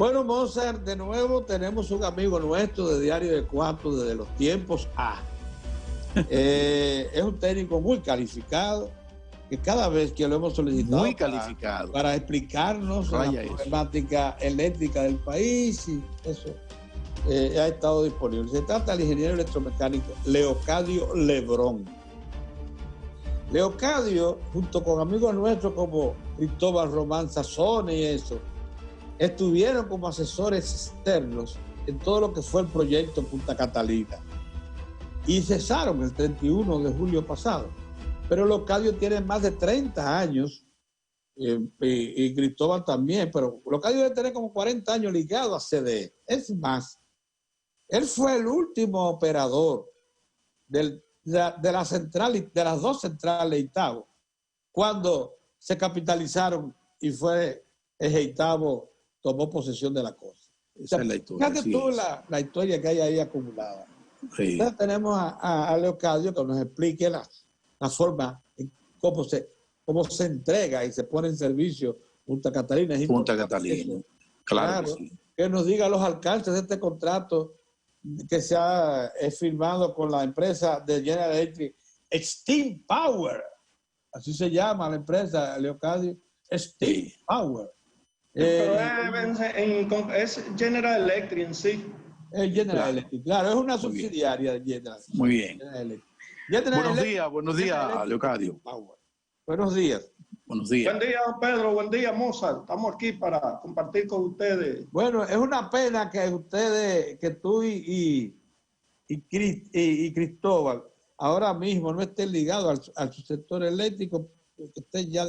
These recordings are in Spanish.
Bueno, Mozart, de nuevo tenemos un amigo nuestro de Diario de Cuatro desde los tiempos A. Es un técnico muy calificado, que cada vez que lo hemos solicitado muy calificado para explicarnos la problemática eléctrica del país y eso, ha estado disponible. Se trata del ingeniero electromecánico Leocadio Lebrón. Leocadio, junto con amigos nuestros como Cristóbal Román Sazón y eso, estuvieron como asesores externos en todo lo que fue el proyecto Punta Catalina y cesaron el 31 de julio pasado. Pero Leocadio tiene más de 30 años y Cristóbal también, pero Leocadio debe tener como 40 años ligado a CDE. Es más, él fue el último operador de la central, de las dos centrales de Itabo, cuando se capitalizaron y fue Itabo tomó posesión de la cosa. Esa es la historia. Fíjate tú la historia que hay ahí acumulada. Sí. Entonces tenemos a Leocadio que nos explique la forma, cómo se entrega y se pone en servicio Punta Catalina. Punta Catalina, claro que sí. Que nos diga los alcances de este contrato que se ha firmado con la empresa de General Electric, Steam Power, así se llama la empresa, Leocadio, Steam Power. Pero es General Electric en sí. Es General Electric, claro, es una subsidiaria de General. Muy bien. Buenos días, Leocadio. Buenos días. Buenos días. Buen día, don Pedro. Buen día, Mozart. Estamos aquí para compartir con ustedes. Bueno, es una pena que ustedes, que tú y Cristóbal ahora mismo no estén ligados al sector eléctrico, que ustedes ya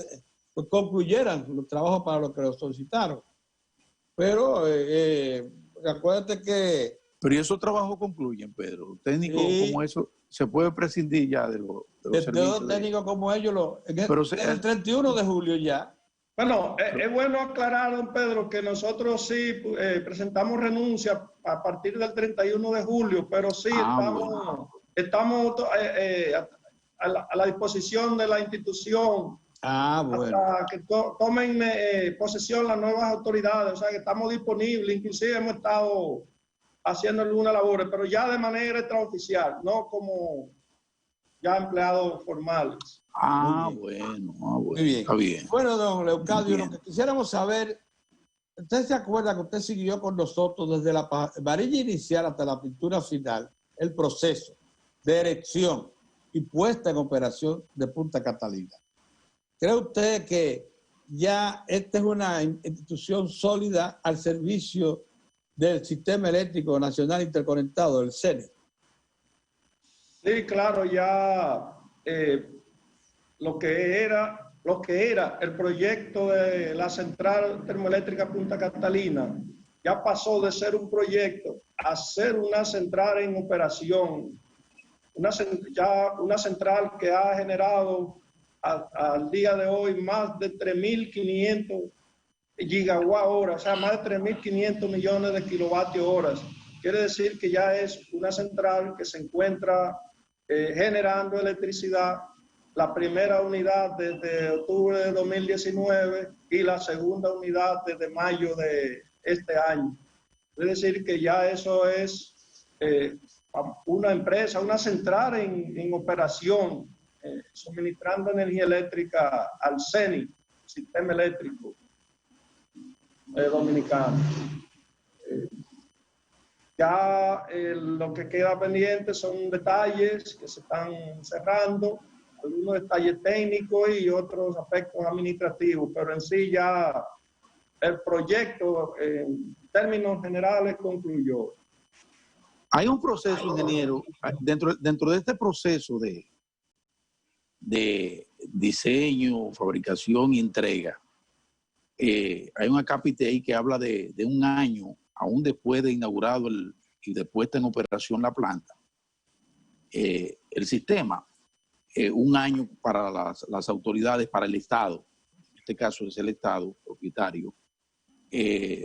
concluyeran los trabajos para los que los solicitaron. Pero acuérdate que... Pero esos trabajos concluyen, Pedro. Técnicos como eso, se puede prescindir ya de los servicios. Técnicos como ellos, el 31 de julio ya. Bueno, es bueno aclarar, don Pedro, que nosotros sí presentamos renuncia a partir del 31 de julio, pero sí estamos a la disposición de la institución hasta que tomen posesión las nuevas autoridades. O sea, que estamos disponibles, inclusive hemos estado haciendo algunas labores, pero ya de manera extraoficial, no como ya empleados formales. Bueno. Muy bien. Está bien. Bueno, don Leocadio, lo que quisiéramos saber, ¿usted se acuerda que usted siguió con nosotros desde la varilla inicial hasta la pintura final, el proceso de erección y puesta en operación de Punta Catalina? ¿Cree usted que ya esta es una institución sólida al servicio del Sistema Eléctrico Nacional Interconectado, el CENI? Sí, claro, ya lo que era el proyecto de la central termoeléctrica Punta Catalina ya pasó de ser un proyecto a ser una central en operación, una central que ha generado al día de hoy más de 3.500 gigawatt hora, o sea, más de 3.500 millones de kilovatios horas. Quiere decir que ya es una central que se encuentra generando electricidad, la primera unidad desde octubre de 2019 y la segunda unidad desde mayo de este año. Es decir, que ya eso es una empresa, una central en operación, suministrando energía eléctrica al CENI, Sistema Eléctrico Dominicano. Ya lo que queda pendiente son detalles que se están cerrando, algunos detalles técnicos y otros aspectos administrativos, pero en sí ya el proyecto en términos generales concluyó. Hay un proceso, ingeniero, dentro de este proceso de diseño, fabricación y entrega. Hay un acápite ahí que habla de un año, aún después de inaugurado y de puesta en operación la planta. El sistema, un año para las autoridades, para el Estado, en este caso es el Estado propietario,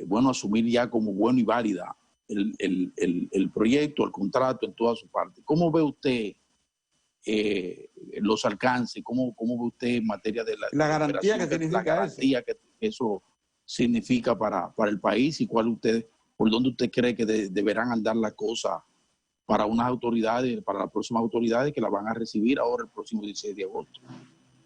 bueno, asumir ya como bueno y válida el proyecto, el contrato en toda su parte. ¿Cómo ve usted los alcances? ¿Cómo ve usted en materia de la garantía que significa eso significa para el país y por dónde usted cree que deberán andar las cosas para unas autoridades, para las próximas autoridades que la van a recibir ahora el próximo 16 de agosto.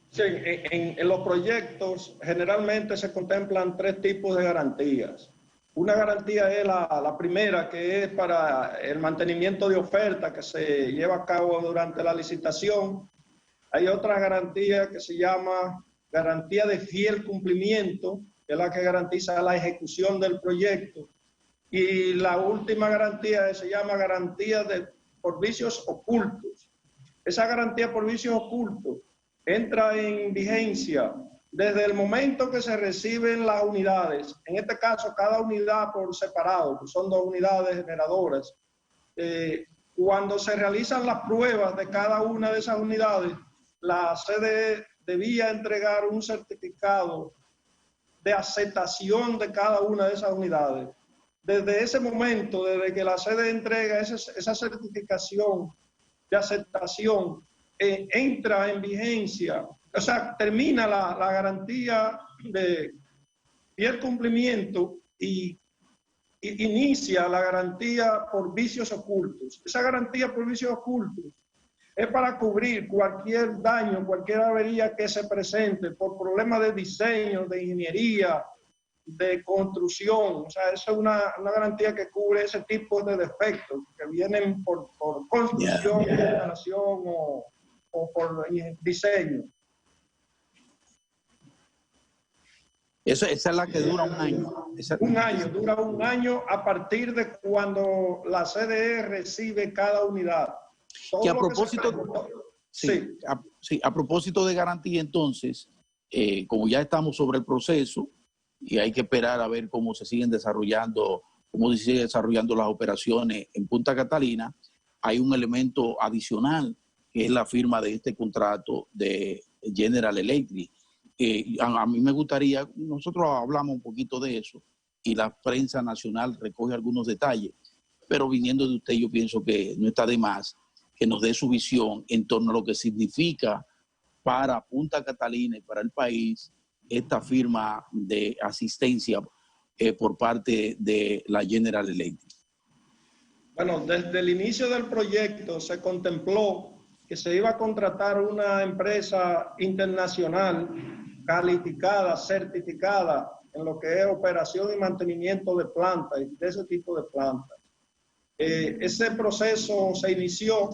Sí, en los proyectos generalmente se contemplan 3 tipos de garantías. Una garantía es la primera, que es para el mantenimiento de oferta que se lleva a cabo durante la licitación. Hay otra garantía que se llama garantía de fiel cumplimiento, que es la que garantiza la ejecución del proyecto. Y la última garantía se llama garantía por vicios ocultos. Esa garantía por vicios ocultos entra en vigencia desde el momento que se reciben las unidades. En este caso, cada unidad por separado, que son 2 unidades generadoras. Cuando se realizan las pruebas de cada una de esas unidades, la CDE debía entregar un certificado de aceptación de cada una de esas unidades. Desde ese momento, desde que la CDE entrega esa certificación de aceptación, entra en vigencia, o sea, termina la garantía de fiel cumplimiento y inicia la garantía por vicios ocultos. Esa garantía por vicios ocultos es para cubrir cualquier daño, cualquier avería que se presente por problemas de diseño, de ingeniería, de construcción. O sea, esa es una garantía que cubre ese tipo de defectos que vienen por construcción, instalación o por diseño. Esa es la que dura un año. Dura un año a partir de cuando la CDE recibe cada unidad. Que a propósito, a propósito de garantía, entonces, como ya estamos sobre el proceso y hay que esperar a ver cómo se siguen desarrollando, las operaciones en Punta Catalina, hay un elemento adicional que es la firma de este contrato de General Electric. A mí me gustaría, nosotros hablamos un poquito de eso y la prensa nacional recoge algunos detalles, pero viniendo de usted yo pienso que no está de más que nos dé su visión en torno a lo que significa para Punta Catalina y para el país esta firma de asistencia por parte de la General Electric. Bueno, desde el inicio del proyecto se contempló que se iba a contratar una empresa internacional calificada, certificada en lo que es operación y mantenimiento de plantas y de ese tipo de plantas. Ese proceso se inició,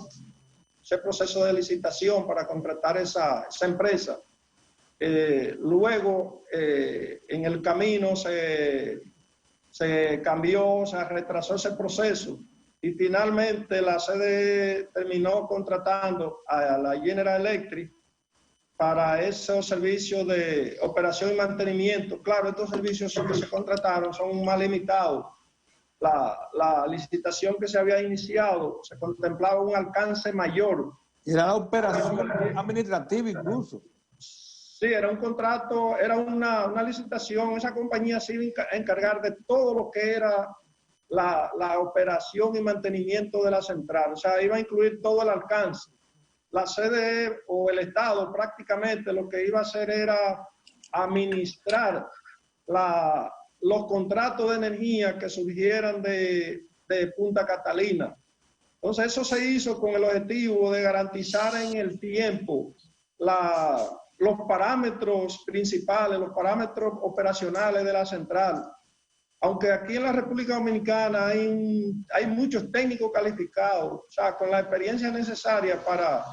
ese proceso de licitación para contratar esa empresa. Luego, en el camino se cambió, se retrasó ese proceso y finalmente la CDE terminó contratando a la General Electric para esos servicios de operación y mantenimiento. Claro, estos servicios que se contrataron son más limitados. La licitación que se había iniciado se contemplaba un alcance mayor. Era la operación administrativa incluso. Sí, era un contrato, era una licitación. Esa compañía se iba a encargar de todo lo que era la operación y mantenimiento de la central. O sea, iba a incluir todo el alcance. La CDE o el Estado prácticamente lo que iba a hacer era administrar los contratos de energía que surgieran de Punta Catalina. Entonces eso se hizo con el objetivo de garantizar en el tiempo los parámetros principales, los parámetros operacionales de la central. Aunque aquí en la República Dominicana hay muchos técnicos calificados, o sea, con la experiencia necesaria para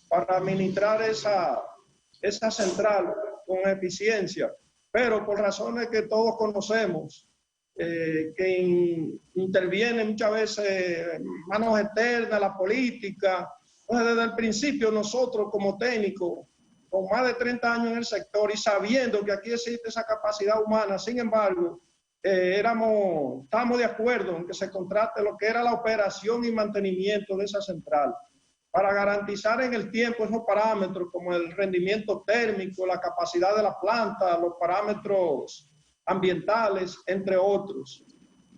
administrar esa central con eficiencia, pero por razones que todos conocemos, que intervienen muchas veces manos externas, la política. Entonces, desde el principio nosotros como técnicos, con más de 30 años en el sector y sabiendo que aquí existe esa capacidad humana, sin embargo, estábamos de acuerdo en que se contrate lo que era la operación y mantenimiento de esa central para garantizar en el tiempo esos parámetros como el rendimiento térmico, la capacidad de la planta, los parámetros ambientales, entre otros.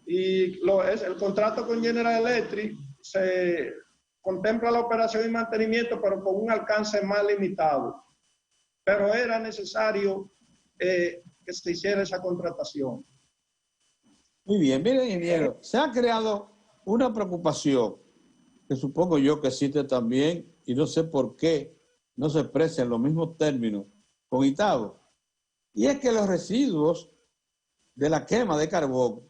Y el contrato con General Electric se contempla la operación y mantenimiento, pero con un alcance más limitado. Pero era necesario que que se hiciera esa contratación. Muy bien, mire, ingeniero, se ha creado una preocupación que supongo yo que existe también, y no sé por qué no se expresa en los mismos términos con Itabo, y es que los residuos de la quema de carbón,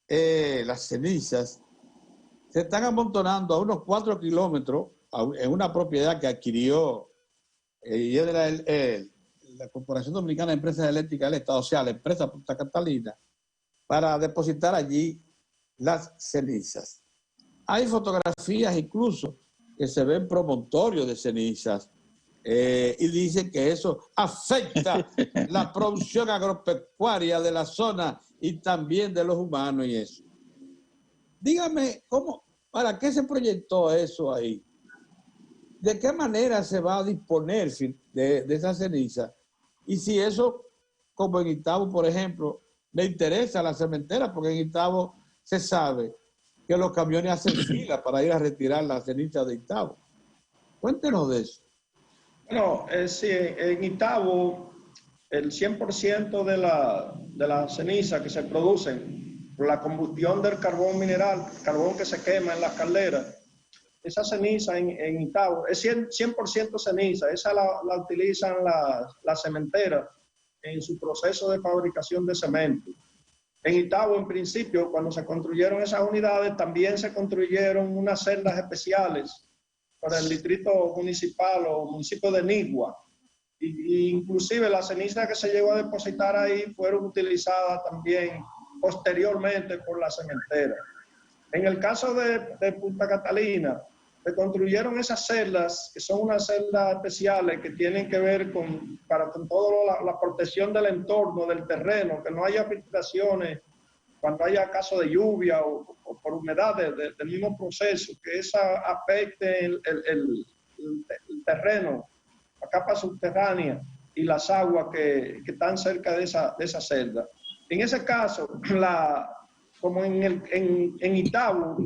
las cenizas, se están amontonando a unos 4 kilómetros en una propiedad que adquirió y es de la Corporación Dominicana de Empresas Eléctricas del Estado, o sea, la empresa Punta Catalina, para depositar allí las cenizas. Hay fotografías incluso que se ven promontorios de cenizas y dicen que eso afecta la producción agropecuaria de la zona y también de los humanos y eso. Dígame, ¿para qué se proyectó eso ahí? ¿De qué manera se va a disponer de esa ceniza? Y si eso, como en Itabo, por ejemplo, le interesa a la cementera, porque en Itabo se sabe que los camiones hacen fila para ir a retirar la ceniza de Itabo. Cuéntenos de eso. Bueno, sí, en Itabo, el 100% de la ceniza que se producen por la combustión del carbón mineral, carbón que se quema en las calderas, esa ceniza en Itabo es 100% ceniza, esa la utilizan las cementeras en su proceso de fabricación de cemento. En Itabo, en principio, cuando se construyeron esas unidades, también se construyeron unas celdas especiales para el distrito municipal o municipio de Nigua. Y inclusive las cenizas que se llegó a depositar ahí fueron utilizadas también posteriormente por la cementera. En el caso de Punta Catalina, se construyeron esas celdas, que son unas celdas especiales que tienen que ver con toda la protección del entorno, del terreno, que no haya filtraciones cuando haya caso de lluvia o por humedad del mismo proceso, que esa afecte el terreno, la capa subterránea y las aguas que están cerca de esa celda. En ese caso, como en Itabo,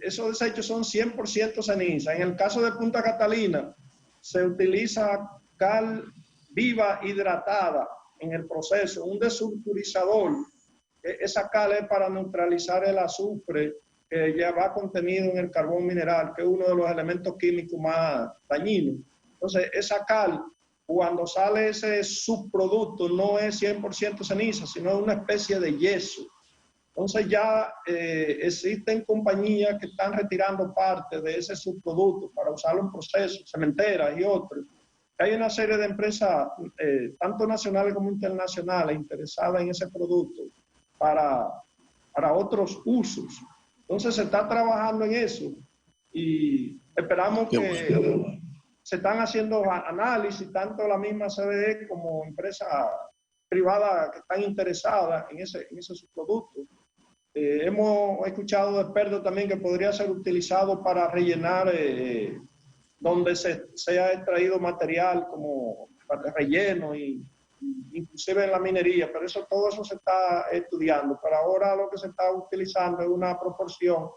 esos desechos son 100% ceniza. En el caso de Punta Catalina, se utiliza cal viva hidratada en el proceso, un desulfurizador. Esa cal es para neutralizar el azufre que ya va contenido en el carbón mineral, que es uno de los elementos químicos más dañinos. Entonces, esa cal, cuando sale ese subproducto, no es 100% ceniza, sino una especie de yeso. Entonces ya existen compañías que están retirando parte de ese subproducto para usarlo en procesos, cementeras y otros. Hay una serie de empresas, tanto nacionales como internacionales, interesadas en ese producto para otros usos. Entonces se está trabajando en eso y esperamos que se están haciendo análisis, tanto la misma CDE como empresas privadas que están interesadas en ese subproducto. Hemos escuchado de expertos también que podría ser utilizado para rellenar donde se ha extraído material como para relleno y inclusive en la minería, pero todo eso se está estudiando. Pero ahora lo que se está utilizando es una proporción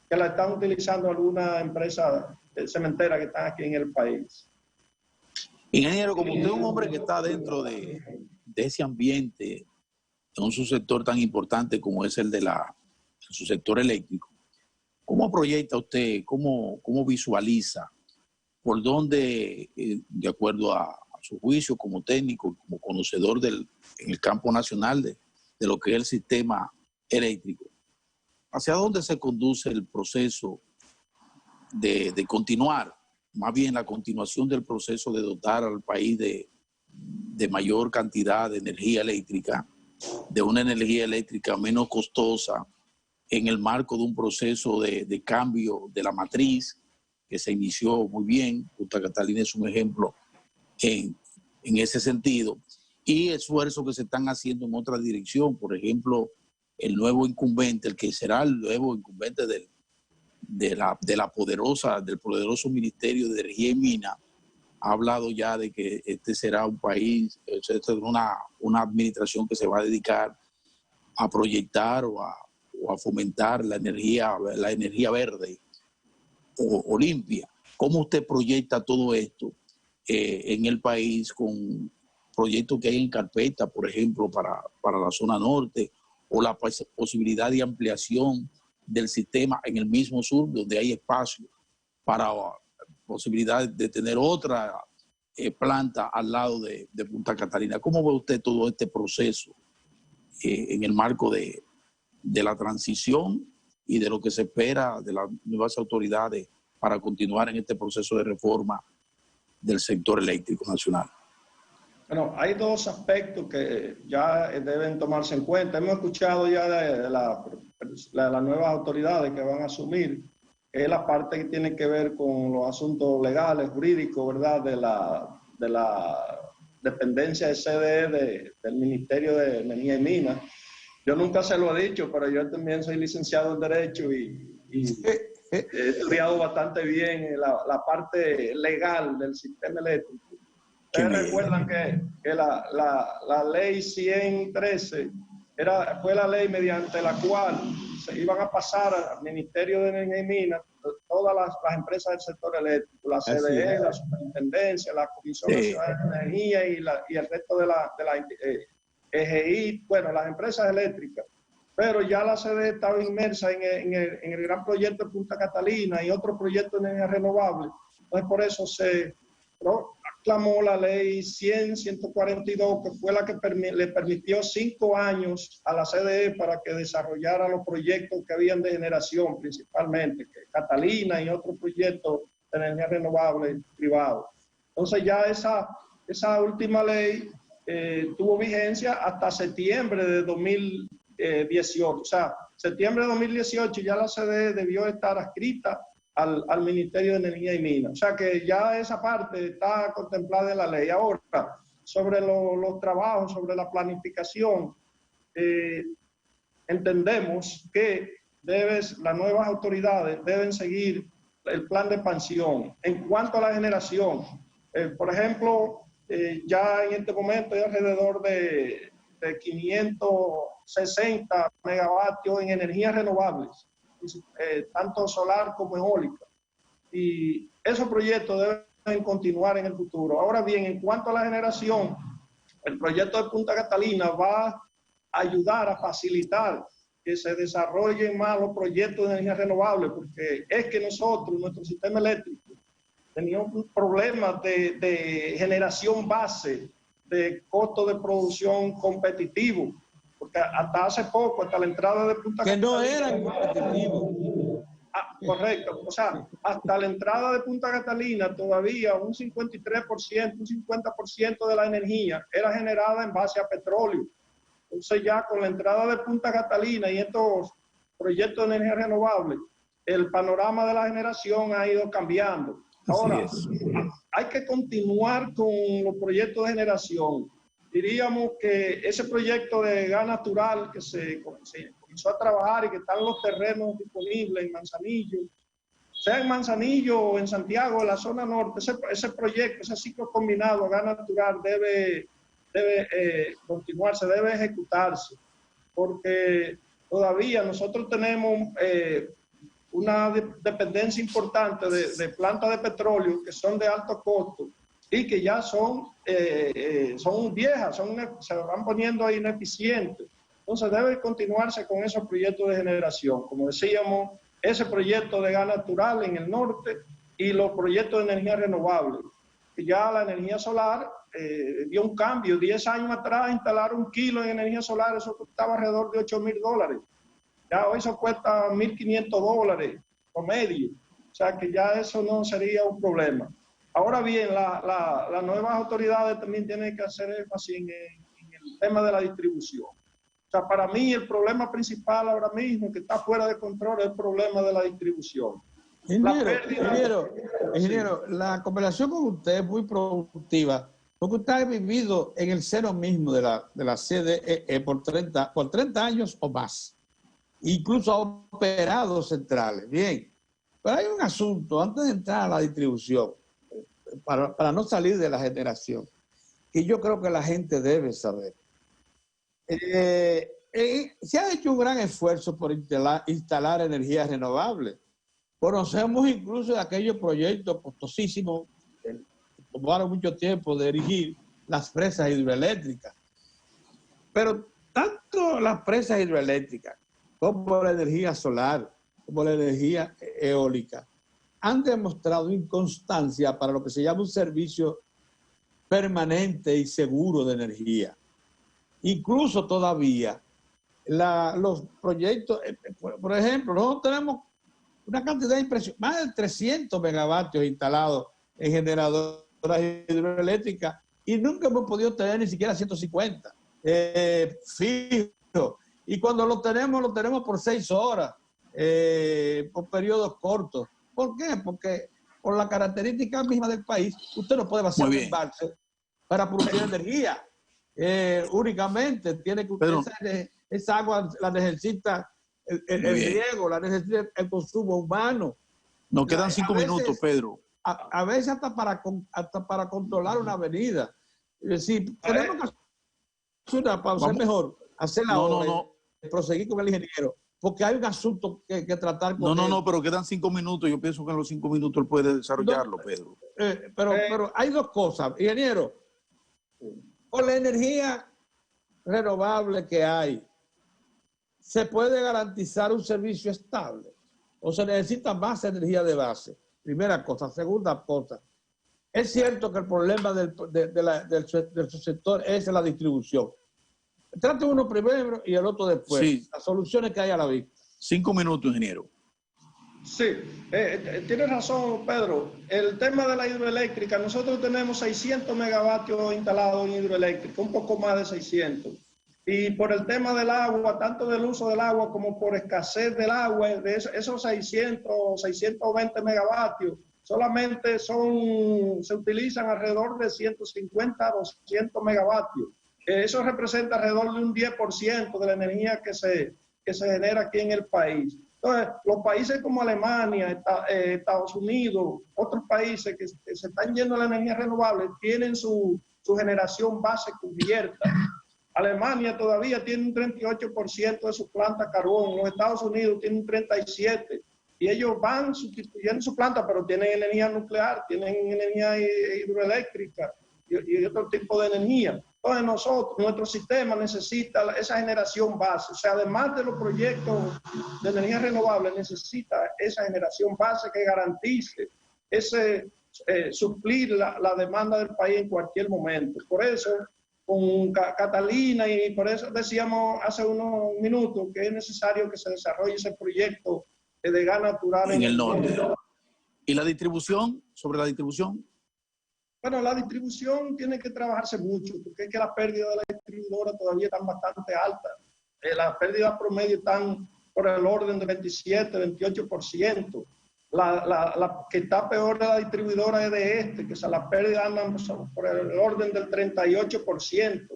que la están utilizando algunas empresas cementeras que están aquí en el país. Ingeniero, como usted es un hombre que está dentro de ese ambiente, en un subsector tan importante como es el de su sector eléctrico, ¿cómo proyecta usted, cómo visualiza, por dónde, de acuerdo a su juicio como técnico, como conocedor en el campo nacional de lo que es el sistema eléctrico, hacia dónde se conduce el proceso de continuar, más bien la continuación del proceso de dotar al país de mayor cantidad de energía eléctrica, de una energía eléctrica menos costosa, en el marco de un proceso de cambio de la matriz que se inició muy bien? Punta Catalina es un ejemplo en ese sentido, y esfuerzos que se están haciendo en otra dirección. Por ejemplo, el nuevo incumbente, el que será el nuevo incumbente del poderoso Ministerio de Energía y Minas, ha hablado ya de que este será un país, una administración que se va a dedicar a proyectar o a fomentar la energía verde o limpia. ¿Cómo usted proyecta todo esto en el país con proyectos que hay en carpeta, por ejemplo, para la zona norte, o la posibilidad de ampliación del sistema en el mismo sur, donde hay espacio para posibilidad de tener otra planta al lado de Punta Catalina. ¿Cómo ve usted todo este proceso en el marco de la transición y de lo que se espera de las nuevas autoridades para continuar en este proceso de reforma del sector eléctrico nacional? Bueno, hay dos aspectos que ya deben tomarse en cuenta. Hemos escuchado ya de las nuevas autoridades que van a asumir, que es la parte que tiene que ver con los asuntos legales, jurídicos, ¿verdad? De la dependencia de CDE del Ministerio de Energía y Minas. Yo nunca se lo he dicho, pero yo también soy licenciado en Derecho y he estudiado bastante bien la parte legal del sistema eléctrico. Ustedes recuerdan que la ley 113 fue la ley mediante la cual se iban a pasar al Ministerio de Energía y Minas todas las empresas del sector eléctrico, la CDE, la Superintendencia, la Comisión Nacional de Energía y el resto de la EGI, bueno, las empresas eléctricas. Pero ya la CDE estaba inmersa en el gran proyecto de Punta Catalina y otro proyecto de energía renovable. Entonces, por eso se aclamó la ley 100-142, que fue la que le permitió 5 años a la CDE para que desarrollara los proyectos que habían de generación, principalmente, que Catalina y otros proyectos de energía renovable privados. Entonces, ya esa última ley tuvo vigencia hasta septiembre de 2018. O sea, septiembre de 2018 ya la CDE debió estar adscrita al Ministerio de Energía y Minas. O sea que ya esa parte está contemplada en la ley. Ahora, sobre los trabajos, sobre la planificación, entendemos que las nuevas autoridades deben seguir el plan de expansión. En cuanto a la generación, por ejemplo, ya en este momento hay alrededor de 560 megavatios en energías renovables, tanto solar como eólica. Y esos proyectos deben continuar en el futuro. Ahora bien, en cuanto a la generación, el proyecto de Punta Catalina va a ayudar a facilitar que se desarrollen más los proyectos de energía renovable, porque es que nosotros, nuestro sistema eléctrico, teníamos un problema de generación base, de costo de producción competitivo, porque hasta hace poco, hasta la entrada de Punta Catalina... Que no eran competitivos. Correcto, o sea, hasta la entrada de Punta Catalina todavía un 53%, un 50% de la energía era generada en base a petróleo. Entonces ya con la entrada de Punta Catalina y estos proyectos de energía renovable, el panorama de la generación ha ido cambiando. Ahora, hay que continuar con los proyectos de generación. Diríamos que ese proyecto de gas natural que se comenzó a trabajar y que están los terrenos disponibles en Manzanillo, sea en Manzanillo o en Santiago, en la zona norte, ese proyecto, ese ciclo combinado a gas natural debe continuarse, debe ejecutarse, porque todavía nosotros tenemos una dependencia importante de plantas de petróleo que son de alto costo y que ya son viejas, se van poniendo ahí ineficientes. Entonces debe continuarse con esos proyectos de generación. Como decíamos, ese proyecto de gas natural en el norte y los proyectos de energía renovable. Ya la energía solar dio un cambio. 10 años atrás instalar un kilo en energía solar, eso costaba alrededor de $8,000. Ya hoy eso cuesta $1,500 promedio. O sea que ya eso no sería un problema. Ahora bien, las nuevas autoridades también tienen que hacer énfasis en el tema de la distribución. O sea, para mí el problema principal ahora mismo que está fuera de control es el problema de la distribución. Ingeniero, la conversación con usted es muy productiva, porque usted ha vivido en el seno mismo de la CDE por 30 años o más. Incluso ha operado centrales. Bien, pero hay un asunto, antes de entrar a la distribución, para no salir de la generación, que yo creo que la gente debe saber. Se ha hecho un gran esfuerzo por instalar energías renovables. Conocemos incluso de aquellos proyectos costosísimos que tomaron mucho tiempo de erigir, las presas hidroeléctricas. Pero tanto las presas hidroeléctricas como la energía solar, como la energía eólica, han demostrado inconstancia para lo que se llama un servicio permanente y seguro de energía. Incluso todavía los proyectos, por ejemplo, nosotros tenemos una cantidad impresionante, más de 300 megavatios instalados en generadoras hidroeléctricas y nunca hemos podido tener ni siquiera 150 fijo. Y cuando lo tenemos por 6 horas, por periodos cortos. ¿Por qué? Porque por la característica misma del país, usted no puede hacer un embalse para producir energía. Únicamente tiene que usted esa agua la necesita el riego, la necesita el consumo humano. Nos quedan 5 minutos, Pedro. A veces hasta para controlar una avenida. Es decir, tenemos que hacer una pausa, es mejor hacerla proseguir con el ingeniero, porque hay un asunto que tratar con él. Pero quedan 5 minutos. Yo pienso que en los 5 minutos él puede desarrollarlo, Pedro. Pero hay dos cosas, ingeniero. Con la energía renovable que hay, ¿se puede garantizar un servicio estable? ¿O se necesita más energía de base? Primera cosa. Segunda cosa, es cierto que el problema del sector es la distribución. Trate uno primero y el otro después. Sí. Las soluciones que hay a la vista. 5 minutos, ingeniero. Sí, tienes razón, Pedro. El tema de la hidroeléctrica, nosotros tenemos 600 megavatios instalados en hidroeléctrica, un poco más de 600. Y por el tema del agua, tanto del uso del agua como por escasez del agua, de esos 600, 620 megavatios, solamente se utilizan alrededor de 150 a 200 megavatios. Eso representa alrededor de un 10% de la energía que se genera aquí en el país. Entonces, los países como Alemania, Estados Unidos, otros países que se están yendo a la energía renovable, tienen su generación base cubierta. Alemania todavía tiene un 38% de su planta carbón, los Estados Unidos tienen un 37%, y ellos van sustituyendo su planta, pero tienen energía nuclear, tienen energía hidroeléctrica y otro tipo de energía. Entonces nuestro sistema necesita esa generación base, o sea, además de los proyectos de energía renovable, necesita esa generación base que garantice suplir la demanda del país en cualquier momento. Por eso, con Catalina, y por eso decíamos hace unos minutos que es necesario que se desarrolle ese proyecto de gas natural en el norte. ¿Y la distribución? ¿Sobre la distribución? Bueno, la distribución tiene que trabajarse mucho, porque es que las pérdidas de la distribuidora todavía están bastante altas. Las pérdidas promedio están por el orden de 27, 28%. La que está peor de la distribuidora es de que las pérdidas andan por el orden del 38%.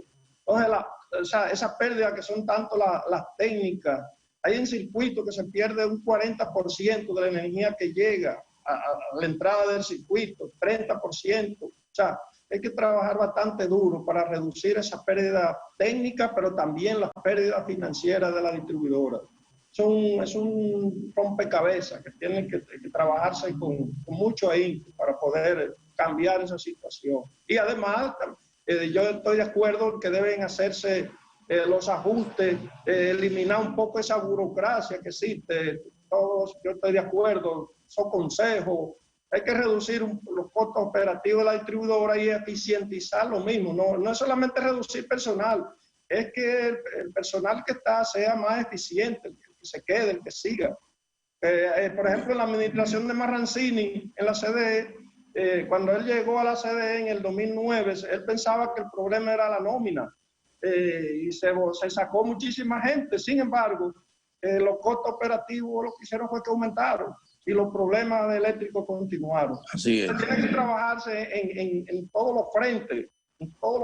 Entonces, esas pérdidas que son tanto las técnicas, hay en circuito que se pierde un 40% de la energía que llega a la entrada del circuito, 30%. O sea, hay que trabajar bastante duro para reducir esa pérdida técnica, pero también las pérdidas financieras de la distribuidora. Es un rompecabezas que tiene que trabajarse con mucho ahínco para poder cambiar esa situación. Y además, yo estoy de acuerdo en que deben hacerse los ajustes, eliminar un poco esa burocracia que existe. Yo estoy de acuerdo, esos consejos. Hay que reducir los costos operativos de la distribuidora y eficientizar lo mismo. No es solamente reducir personal, es que el personal que está sea más eficiente, el que se quede, el que siga. Por ejemplo, en la administración de Marrancini, en la CDE, cuando él llegó a la CDE en el 2009, él pensaba que el problema era la nómina y se sacó muchísima gente. Sin embargo, los costos operativos lo que hicieron fue que aumentaron y los problemas eléctricos continuaron. Así es. Tiene que trabajarse en todos los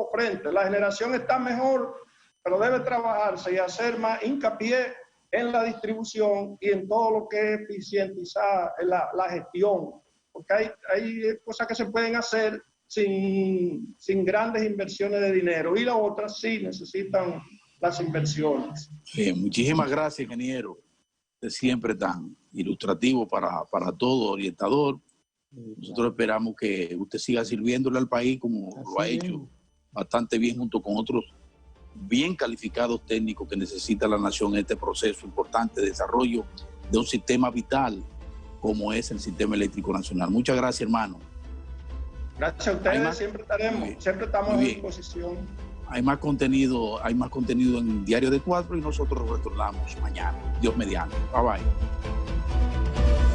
frentes, La generación está mejor, pero debe trabajarse y hacer más hincapié en la distribución y en todo lo que es eficientizar la gestión, porque hay cosas que se pueden hacer sin grandes inversiones de dinero, y las otras sí necesitan las inversiones. Muchísimas gracias, ingeniero, de siempre tan ilustrativo para todo, orientador. Nosotros esperamos que usted siga sirviéndole al país como lo ha hecho bastante bien junto con otros bien calificados técnicos que necesita la nación en este proceso importante de desarrollo de un sistema vital como es el sistema eléctrico nacional. Muchas gracias, hermano. Gracias a ustedes, siempre estamos a disposición. Hay más contenido en Diario de 4 y nosotros retornamos mañana. Dios mediante. Bye bye.